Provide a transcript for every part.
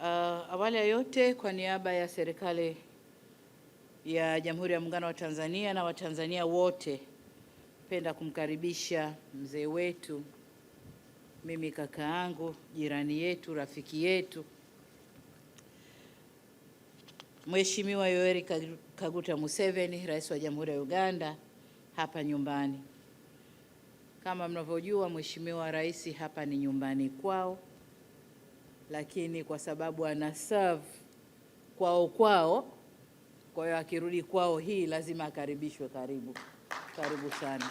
Awali ya yote, kwa niaba ya serikali ya Jamhuri ya Muungano wa Tanzania na Watanzania wote, napenda kumkaribisha mzee wetu, mimi kaka yangu, jirani yetu, rafiki yetu, Mheshimiwa Yoweri Kaguta Museveni, Rais wa Jamhuri ya Uganda, hapa nyumbani. Kama mnavyojua, Mheshimiwa Rais hapa ni nyumbani kwao, lakini kwa sababu ana serve kwao, kwa hiyo akirudi kwao hii lazima akaribishwe. Karibu sana.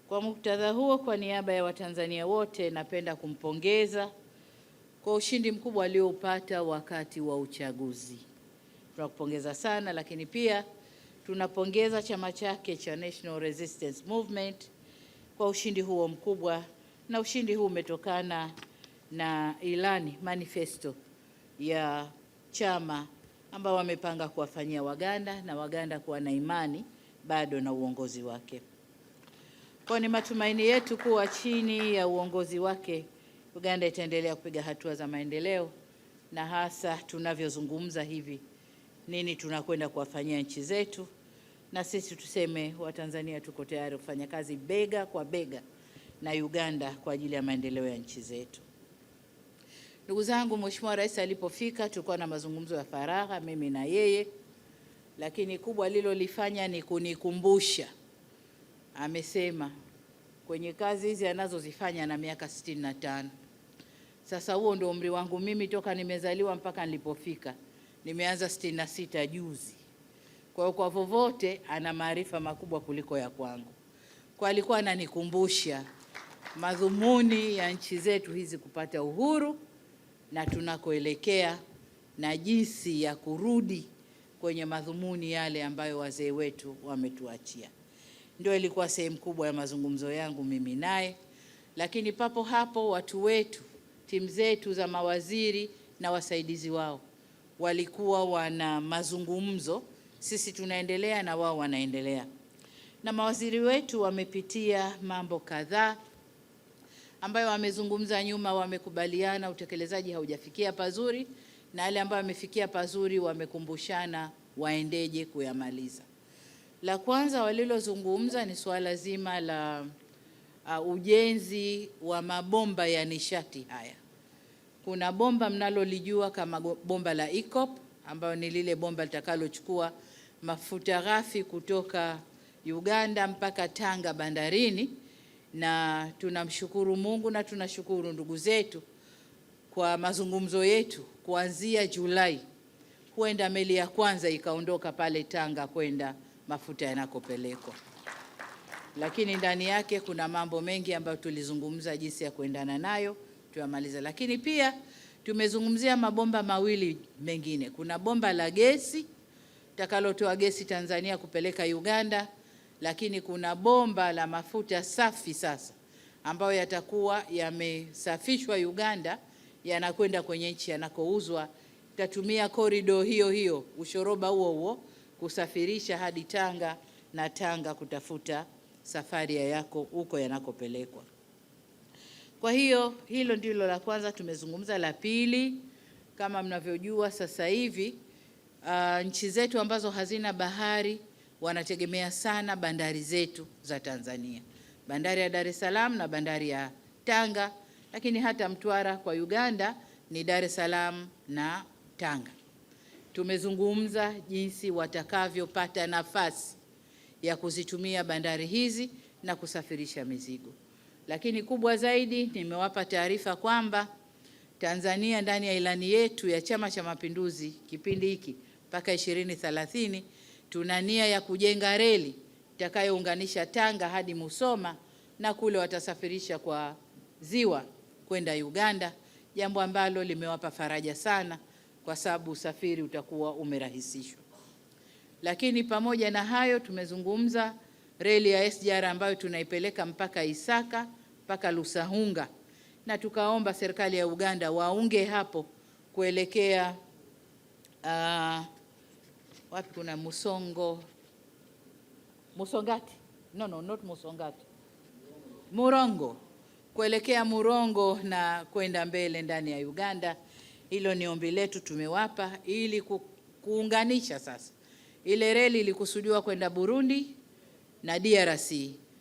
Kwa muktadha huo, kwa niaba ya Watanzania wote, napenda kumpongeza kwa ushindi mkubwa alioupata wakati wa uchaguzi. Tunakupongeza sana, lakini pia tunapongeza chama chake cha National Resistance Movement kwa ushindi huo mkubwa, na ushindi huu umetokana na ilani manifesto ya chama ambao wamepanga kuwafanyia Waganda na Waganda kuwa na imani bado na uongozi wake. Kwa ni matumaini yetu kuwa chini ya uongozi wake Uganda itaendelea kupiga hatua za maendeleo, na hasa tunavyozungumza hivi, nini tunakwenda kuwafanyia nchi zetu, na sisi tuseme Watanzania tuko tayari kufanya kazi bega kwa bega na Uganda kwa ajili ya maendeleo ya nchi zetu. Ndugu zangu, Mheshimiwa Rais alipofika tulikuwa na mazungumzo ya faragha mimi na yeye, lakini kubwa alilolifanya ni kunikumbusha. Amesema kwenye kazi hizi anazozifanya na miaka 65. Sasa huo ndio umri wangu mimi toka nimezaliwa mpaka nilipofika. Nimeanza 66 juzi. Kwa hiyo kwa vovote ana maarifa makubwa kuliko ya kwangu. Kwa alikuwa ananikumbusha madhumuni ya nchi zetu hizi kupata uhuru na tunakoelekea na jinsi ya kurudi kwenye madhumuni yale ambayo wazee wetu wametuachia. Ndio ilikuwa sehemu kubwa ya mazungumzo yangu mimi naye, lakini papo hapo watu wetu, timu zetu za mawaziri na wasaidizi wao walikuwa wana mazungumzo, sisi tunaendelea na wao wanaendelea. Na mawaziri wetu wamepitia mambo kadhaa ambayo wamezungumza nyuma, wamekubaliana utekelezaji haujafikia pazuri, na wale ambao wamefikia pazuri wamekumbushana waendeje kuyamaliza. La kwanza walilozungumza ni swala zima la ujenzi wa mabomba ya nishati haya. Kuna bomba mnalolijua kama bomba la EACOP, ambayo ni lile bomba litakalochukua mafuta ghafi kutoka Uganda mpaka Tanga bandarini, na tunamshukuru Mungu na tunashukuru ndugu zetu kwa mazungumzo yetu. Kuanzia Julai huenda meli ya kwanza ikaondoka pale Tanga kwenda mafuta yanakopelekwa. Lakini ndani yake kuna mambo mengi ambayo tulizungumza jinsi ya kuendana nayo tuyamaliza. Lakini pia tumezungumzia mabomba mawili mengine. Kuna bomba la gesi takalotoa gesi Tanzania kupeleka Uganda, lakini kuna bomba la mafuta safi sasa ambayo yatakuwa yamesafishwa Uganda, yanakwenda kwenye nchi yanakouzwa. Tatumia korido hiyo ushoroba huo kusafirisha hadi Tanga, na Tanga kutafuta safari yako huko yanakopelekwa. Kwa hiyo hilo ndilo la kwanza tumezungumza. La pili, kama mnavyojua sasa hivi nchi zetu ambazo hazina bahari wanategemea sana bandari zetu za Tanzania, bandari ya Dar es Salaam na bandari ya Tanga, lakini hata Mtwara kwa Uganda ni Dar es Salaam na Tanga. Tumezungumza jinsi watakavyopata nafasi ya kuzitumia bandari hizi na kusafirisha mizigo. Lakini kubwa zaidi, nimewapa taarifa kwamba Tanzania ndani ya ilani yetu ya Chama cha Mapinduzi kipindi hiki mpaka 2030 tuna nia ya kujenga reli itakayounganisha Tanga hadi Musoma, na kule watasafirisha kwa ziwa kwenda Uganda, jambo ambalo limewapa faraja sana kwa sababu usafiri utakuwa umerahisishwa. Lakini pamoja na hayo tumezungumza reli ya SGR ambayo tunaipeleka mpaka Isaka mpaka Lusahunga, na tukaomba serikali ya Uganda waunge hapo kuelekea wapi kuna Musongati. No, not Musongati. Murongo. kuelekea Murongo na kwenda mbele ndani ya Uganda. Hilo ni ombi letu tumewapa ili kuunganisha sasa. Ile reli ilikusudiwa kwenda Burundi na DRC.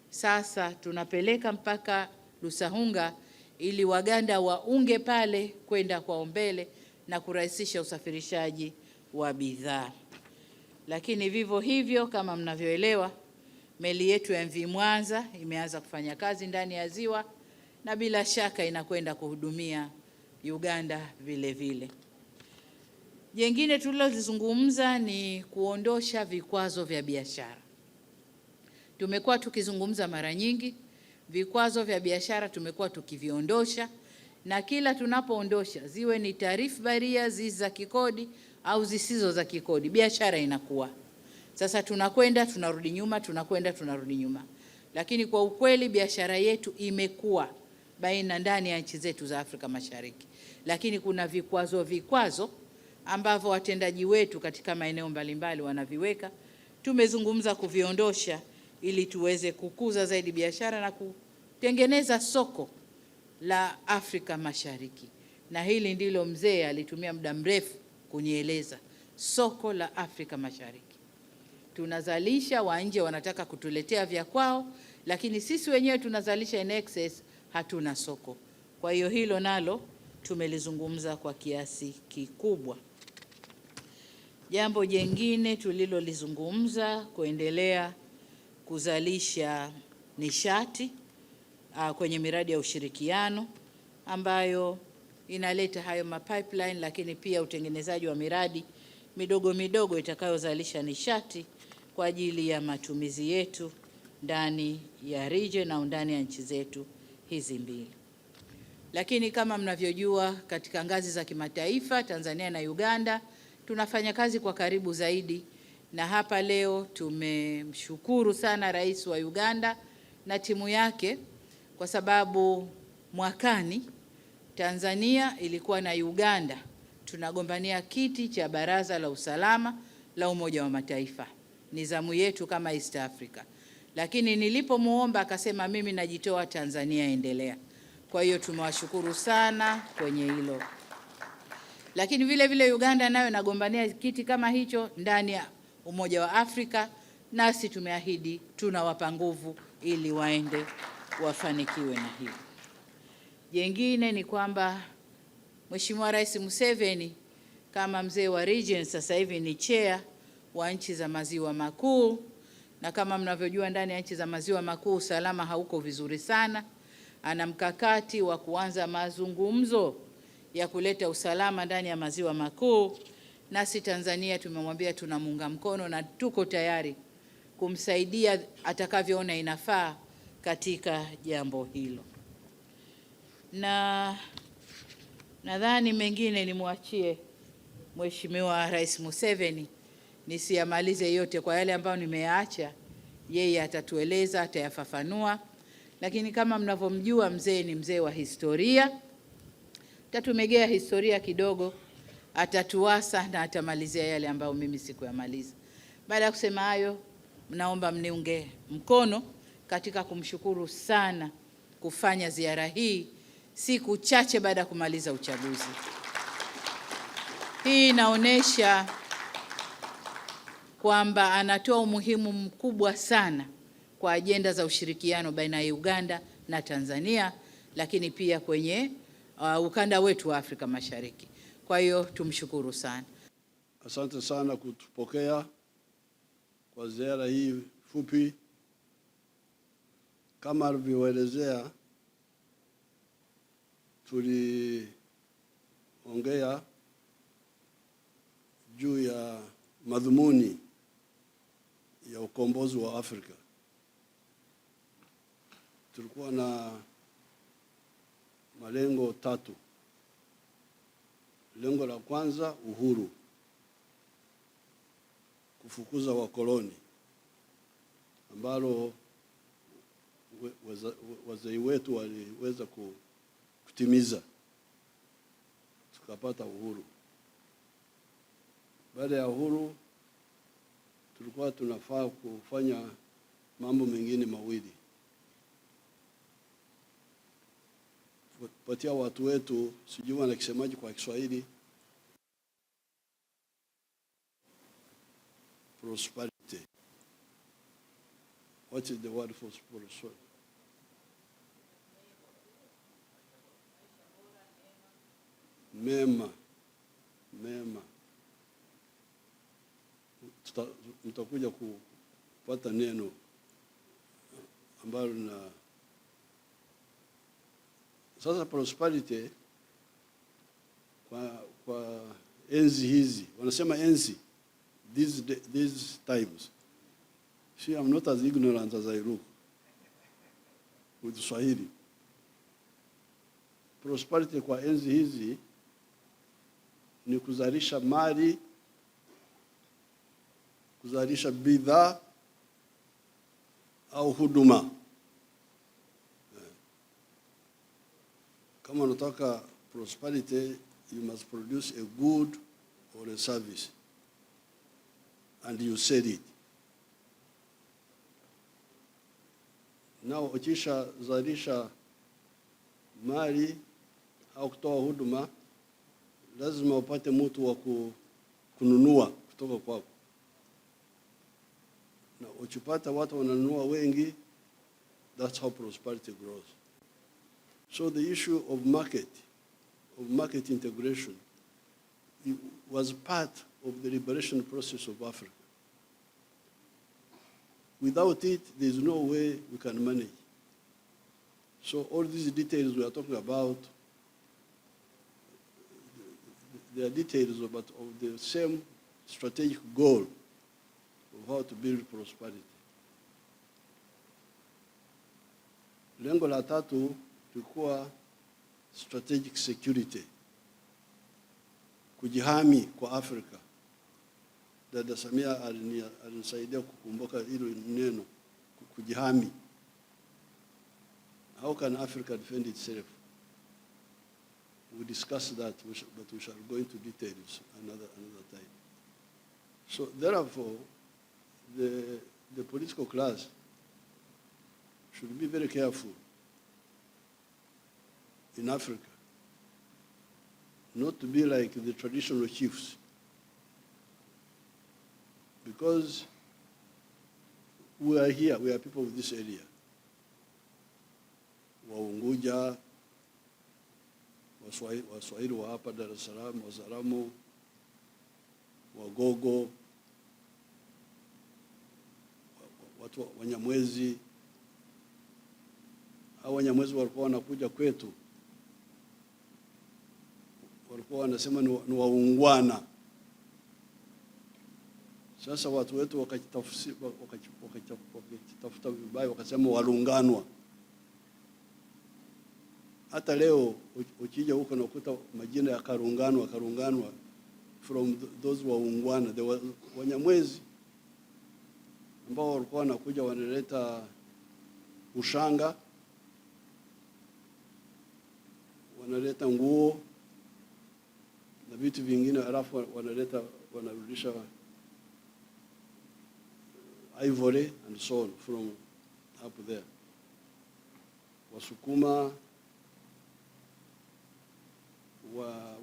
Sasa tunapeleka mpaka Lusahunga ili Waganda waunge pale kwenda kwa mbele na kurahisisha usafirishaji wa bidhaa. Lakini vivyo hivyo, kama mnavyoelewa, meli yetu ya MV Mwanza imeanza kufanya kazi ndani ya ziwa na bila shaka inakwenda kuhudumia Uganda vile vile. Jengine tulilozungumza ni kuondosha vikwazo vya biashara. Tumekuwa tukizungumza mara nyingi, vikwazo vya biashara tumekuwa tukiviondosha, na kila tunapoondosha, ziwe ni tarifu baria, za kikodi au zisizo za kikodi, biashara inakuwa. Sasa tunakwenda tunarudi nyuma, tunakwenda tunarudi nyuma. Lakini kwa ukweli biashara yetu imekuwa baina ndani ya nchi zetu za Afrika Mashariki. Lakini kuna vikwazo ambavyo watendaji wetu katika maeneo mbalimbali wanaviweka. Tumezungumza kuviondosha ili tuweze kukuza zaidi biashara na kutengeneza soko la Afrika Mashariki. Na hili ndilo mzee alitumia muda mrefu kunieleza, soko la Afrika Mashariki. Tunazalisha, wa nje wanataka kutuletea vya kwao, lakini sisi wenyewe tunazalisha in excess, hatuna soko. Kwa hiyo hilo nalo tumelizungumza kwa kiasi kikubwa. Jambo jengine tulilolizungumza, kuendelea kuzalisha nishati kwenye miradi ya ushirikiano ambayo inaleta hayo mapipeline, lakini pia utengenezaji wa miradi midogo midogo itakayozalisha nishati kwa ajili ya matumizi yetu ndani ya region au ndani ya nchi zetu hizi mbili. Lakini kama mnavyojua, katika ngazi za kimataifa, Tanzania na Uganda tunafanya kazi kwa karibu zaidi, na hapa leo tumemshukuru sana Rais wa Uganda na timu yake, kwa sababu mwakani Tanzania ilikuwa na Uganda tunagombania kiti cha Baraza la Usalama la Umoja wa Mataifa. Ni zamu yetu kama East Africa. Lakini nilipomuomba akasema mimi najitoa, Tanzania endelea. Kwa hiyo tumewashukuru sana kwenye hilo. Lakini vile vile Uganda nayo inagombania kiti kama hicho ndani ya Umoja wa Afrika, nasi tumeahidi tunawapa nguvu ili waende wafanikiwe na hilo. Jengine ni kwamba Mheshimiwa Rais Museveni kama mzee wa region sasa hivi ni chair wa nchi za Maziwa Makuu, na kama mnavyojua ndani ya nchi za Maziwa Makuu usalama hauko vizuri sana. Ana mkakati wa kuanza mazungumzo ya kuleta usalama ndani ya Maziwa Makuu, nasi Tanzania tumemwambia tunamuunga mkono na tuko tayari kumsaidia atakavyoona inafaa katika jambo hilo. Na nadhani mengine nimwachie Mheshimiwa Rais Museveni, nisiyamalize yote. Kwa yale ambayo nimeyaacha, yeye atatueleza, atayafafanua. Lakini kama mnavyomjua, mzee ni mzee wa historia, tatumegea historia kidogo, atatuasa na atamalizia yale ambayo mimi sikuyamaliza. Baada ya kusema hayo, mnaomba mniunge mkono katika kumshukuru sana kufanya ziara hii siku chache baada ya kumaliza uchaguzi. Hii inaonyesha kwamba anatoa umuhimu mkubwa sana kwa ajenda za ushirikiano baina ya Uganda na Tanzania, lakini pia kwenye ukanda wetu wa Afrika Mashariki. Kwa hiyo tumshukuru sana. Asante sana kutupokea kwa ziara hii fupi. Kama alivyoelezea, tuliongea juu ya madhumuni ya ukombozi wa Afrika. Tulikuwa na malengo 3. Lengo la kwanza, uhuru, kufukuza wakoloni ambalo wazee wetu waliweza kutimiza, tukapata uhuru. Baada ya uhuru tulikuwa tunafaa kufanya mambo mengine mawili. kupatia watu wetu, sijui wanakisemaje kwa Kiswahili, prosperity. What is the word for prosperity? Mema. Mtakuja kupata neno ambalo na sasa prosperity kwa enzi hizi, wanasema enzi these times. See, I'm not as ignorant as I look with Swahili. Prosperity kwa enzi hizi ni kuzalisha mali, kuzalisha bidhaa au huduma. Kama unataka prosperity, you must produce a good or a service and you sell it. Now ukisha zalisha mali au kutoa huduma, lazima upate mtu wa kununua kutoka kwako. Na ukipata watu wananunua wengi, that's how prosperity grows. So the issue of market integration, was part of the liberation process of Africa. Without it, there is no way we can manage. So all these details we are talking about, they are details of the same strategic goal of how to build prosperity. Lengo la tatu tulikuwa strategic security, kujihami kwa Afrika. Dada Samia alinisaidia kukumbuka hilo neno, kujihami. How can Africa defend itself? We discussed that, but we shall go into details another time. So therefore, the political class should be very careful in Africa, not to be like the traditional chiefs, because we are here, we are people of this area. Waunguja, Waswahili wa hapa Dar es Salaam, Wazaramo, Wagogo, watu Wanyamwezi. Hao Wanyamwezi walikuwa wanakuja kwetu, walikuwa wanasema ni waungwana. Sasa watu wetu wakatafuta vibaya, wakasema walunganwa. Hata leo ukija huko na ukuta majina ya karunganwa from those waungwana. The Wanyamwezi ambao walikuwa wanakuja wanaleta ushanga, wanaleta nguo na vitu vingine, alafu wanarudisha ivory and so on from up there. Wasukuma,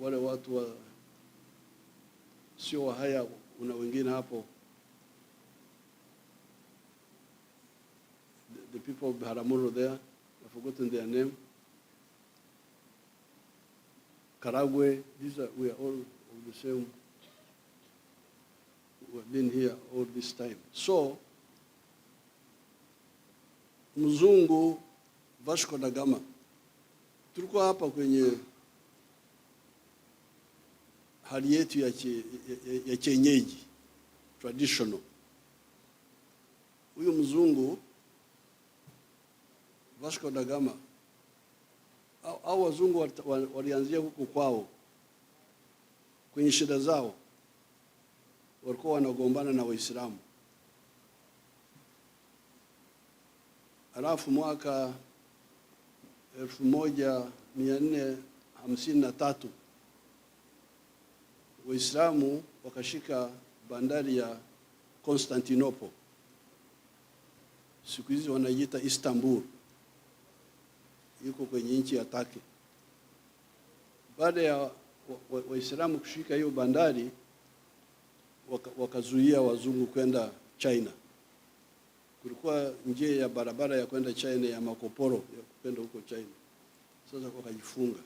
wale watu sio haya, una wengine hapo, the people of Biharamulo there, I've forgotten their name. Karagwe, we are all of the same. We have been here all this time. So, Mzungu Vasco da Gama, tulikuwa hapa kwenye hali yetu ya kienyeji, traditional. Huyu Mzungu Vasco da Gama, au wazungu walianzia huku kwao, kwenye shida zao walikuwa wanagombana na Waislamu. Alafu mwaka 1453 Waislamu wakashika bandari ya Constantinople, siku hizi wanaita Istanbul, yuko kwenye nchi ya Turkey. baada ya Waislamu kushika hiyo bandari, wakazuia wazungu kwenda China. Kulikuwa njia ya barabara ya kwenda China ya makoporo ya kwenda huko China. Sasa wakajifunga.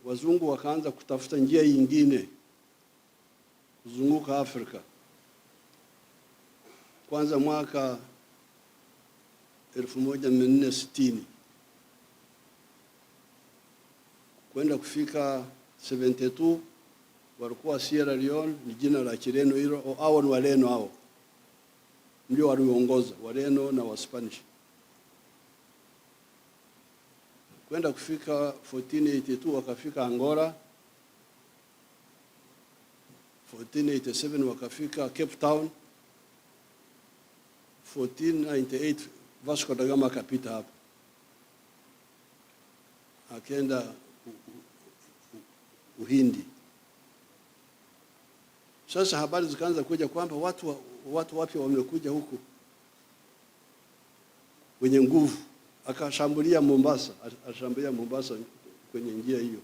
Wazungu wakaanza kutafuta njia nyingine kuzunguka Afrika. Kwanza mwaka 1460 kwenda kufika 72 walikuwa Sierra Leone, ni jina la Kireno hilo, au ni Wareno hao ndio waliongoza, Wareno na Waspanish. Kwenda kufika 1482 wakafika Angola, 1487 wakafika Cape Town, 1498 Vasco da Gama akapita hapo, akaenda Uhindi. Sasa habari zikaanza kuja kwamba watu wapya wamekuja huku wenye nguvu. Akashambulia Mombasa, kwenye njia hiyo.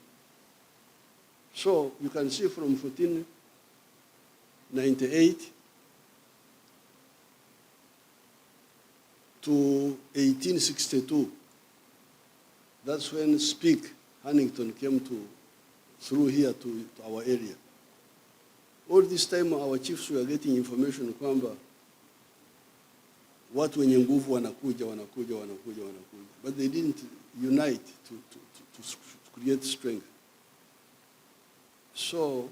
So you can see from 1498 to 1862, that's when Speke Huntington came through here to our area. All this time our chiefs were getting information kwamba watu wenye nguvu wanakuja, but they didn't unite to create strength. So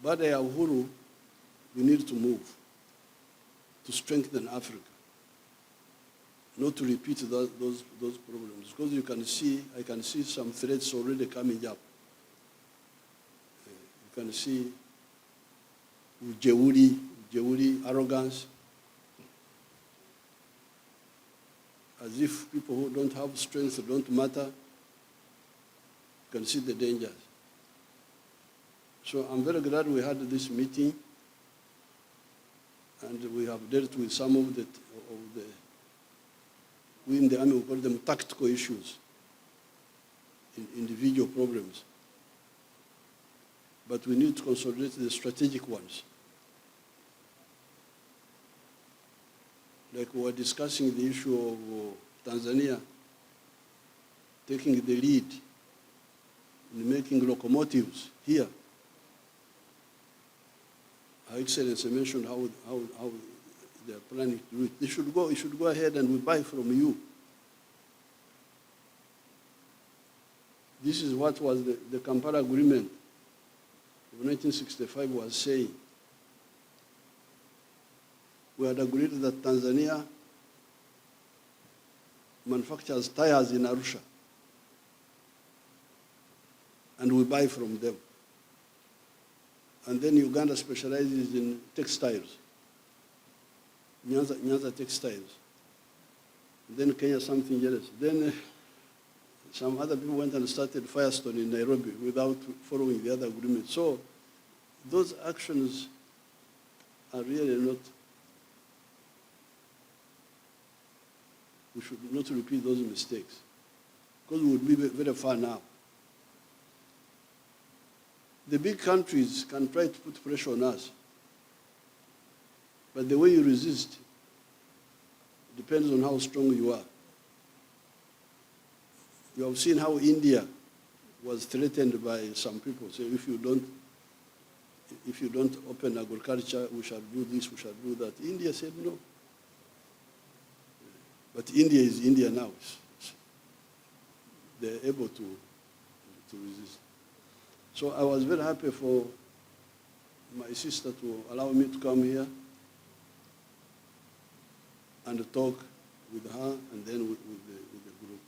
baada ya uhuru, we need to move to strengthen Africa, not to repeat those problems, because I can see some threats already coming up. You can see ujeuri, arrogance, as if people who don't have strength don't matter. You can see the dangers. So I'm very glad we had this meeting, and we have dealt with some of the we in the army, we call them tactical issues, individual problems. But we need to consolidate the strategic ones. Like we were discussing the issue of Tanzania taking the lead in making locomotives here. Her Excellency mentioned how they are planning to do it. You should go ahead and we buy from you. This is what was the Kampala Agreement of 1965 was saying. We had agreed that Tanzania manufactures tires in Arusha, and we buy from them. And then Uganda specializes in textiles, Nyanza textiles. And then Kenya something else. Then some other people went and started Firestone in Nairobi without following the other agreement. So those actions are really not, we should not repeat those mistakes, because we would be very far now. The big countries can try to put pressure on us, but the way you resist depends on how strong you are. You have seen how India was threatened by some people. So if you don't open agriculture, we shall do this, we shall do that. India said no. But India is India now. They're able to resist. So I was very happy for my sister to allow me to come here and talk with her and then with the group.